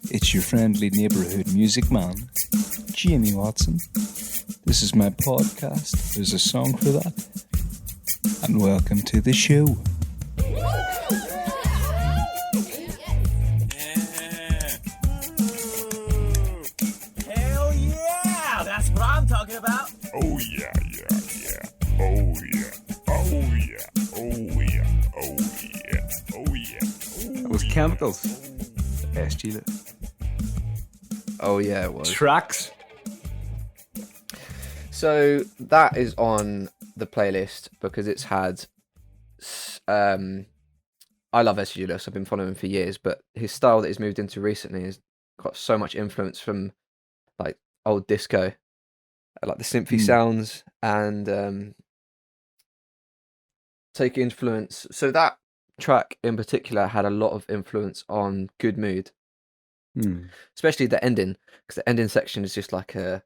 It's your friendly neighborhood music man, Jamie Watson. This is my podcast. There's a song for that. And welcome to the show. Hell yeah! That's what I'm talking about. Oh yeah. Oh yeah. Oh yeah. Oh yeah. Oh yeah. Oh yeah. That was Chemicals. SG. Oh yeah, it was. Tracks. So that is on the playlist because it's had. I love SG. I've been following him for years, but his style that he's moved into recently has got so much influence from like old disco, like the synthy sounds, and take influence. So that track in particular had a lot of influence on Good Mood, especially the ending, because the ending section is just like a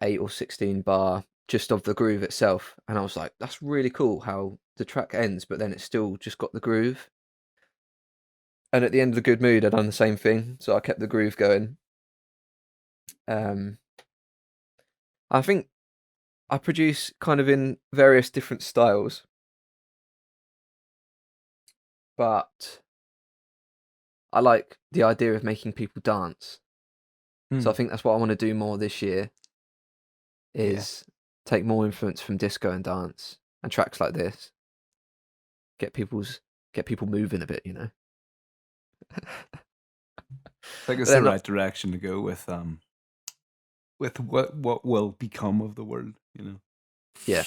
8 or 16 bar just of the groove itself, and I was like, that's really cool how the track ends, but then it's still just got the groove. And at the end of the Good Mood, I'd done the same thing, so I kept the groove going. I think I produce kind of in various different styles, but I like the idea of making people dance. So I think that's what I want to do more this year, is take more influence from disco and dance and tracks like this. Get people moving a bit, you know. I think it's the right direction to go with what will become of the world, you know. Yeah,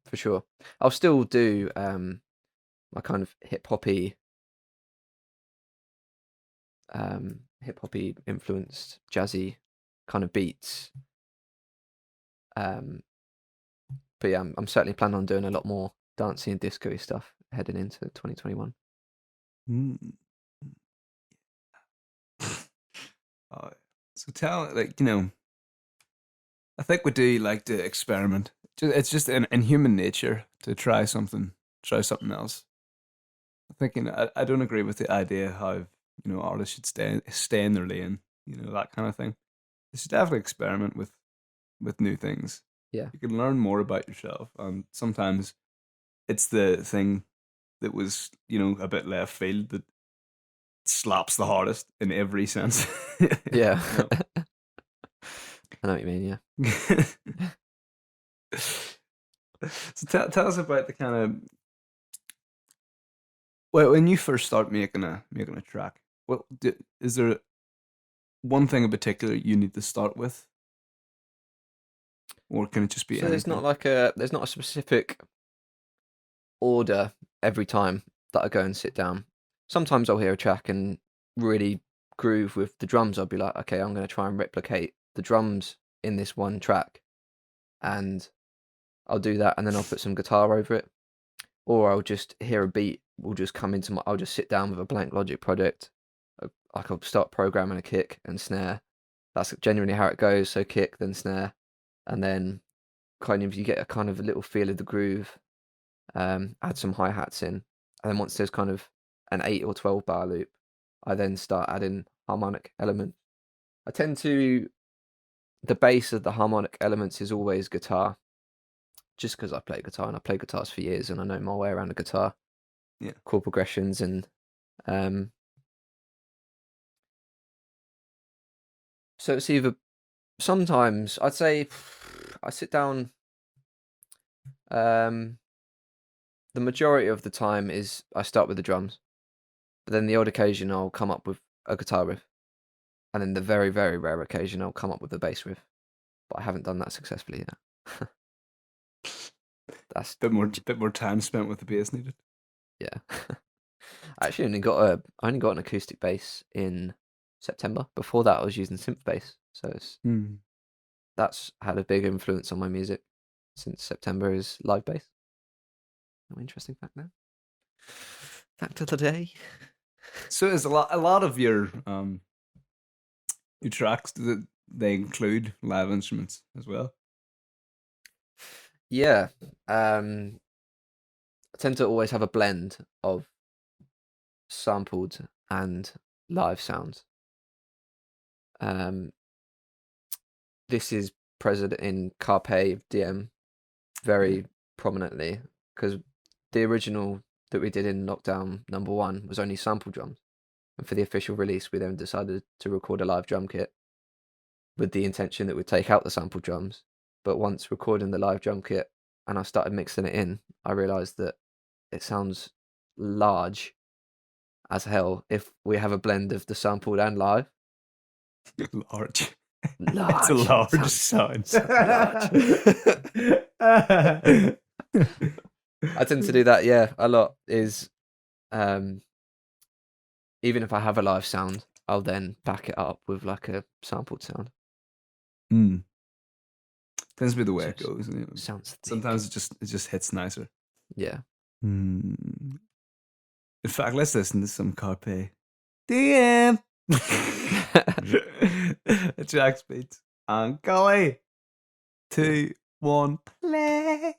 for sure. I'll still do my kind of hip hoppy influenced jazzy kind of beats. But yeah, I'm certainly planning on doing a lot more dancey and disco-y stuff heading into 2021. So tell, like, you know, I think we do like to experiment. It's just in human nature to try something else. I think, you know, I don't agree with the idea how, you know, artists should stay in their lane, you know, that kind of thing. They should definitely experiment with new things. Yeah. You can learn more about yourself, and sometimes it's the thing that was, you know, a bit left field that slaps the hardest in every sense. Yeah. You know? I know what you mean, yeah. So tell us about the kind of, well, when you first start making a track, is there one thing in particular you need to start with, or can it just be So there's anything? there's not a specific order every time that I go and sit down. Sometimes I'll hear a track and really groove with the drums. I'll be like, okay, I'm going to try and replicate the drums in this one track, and I'll do that, and then I'll put some guitar over it, or I'll just hear a beat will just come into I'll just sit down with a blank Logic project. I'll start programming a kick and snare. That's genuinely how it goes. So kick, then snare, and then kind of you get a kind of a little feel of the groove. Add some hi-hats in, and then once there's kind of an 8 or 12 bar loop, I then start adding harmonic elements. The base of the harmonic elements is always guitar, just because I play guitar and I play guitars for years and I know my way around a guitar. Yeah. Chord progressions and so it's either, sometimes I'd say I sit down, the majority of the time is I start with the drums, but then the odd occasion I'll come up with a guitar riff, and then the very, very rare occasion I'll come up with a bass riff, but I haven't done that successfully yet. That's bit more time spent with the bass needed. yeah. I actually only got an acoustic bass in September. Before that, I was using synth bass, so that's had a big influence on my music since September. Is live bass. No interesting fact now. Fact of the day. So is a lot of your tracks that they include live instruments as well? Yeah. I tend to always have a blend of sampled and live sounds. This is present in Carpe Diem very prominently, because the original that we did in Lockdown #1 was only sample drums, and for the official release we then decided to record a live drum kit with the intention that we'd take out the sample drums. But once recording the live drum kit and I started mixing it in, I realized that it sounds large as hell if we have a blend of the sampled and live. Large. Large. It's a large Sounds sound. large. I tend to do that, yeah, a lot. Is even if I have a live sound, I'll then back it up with like a sampled sound. Mm. Tends to be the way it So goes. You know. Sounds thick. Sometimes it just hits nicer. Yeah. In fact, let's listen to some Carpe Diem. Jax Beats. And golly. 2, 1, play.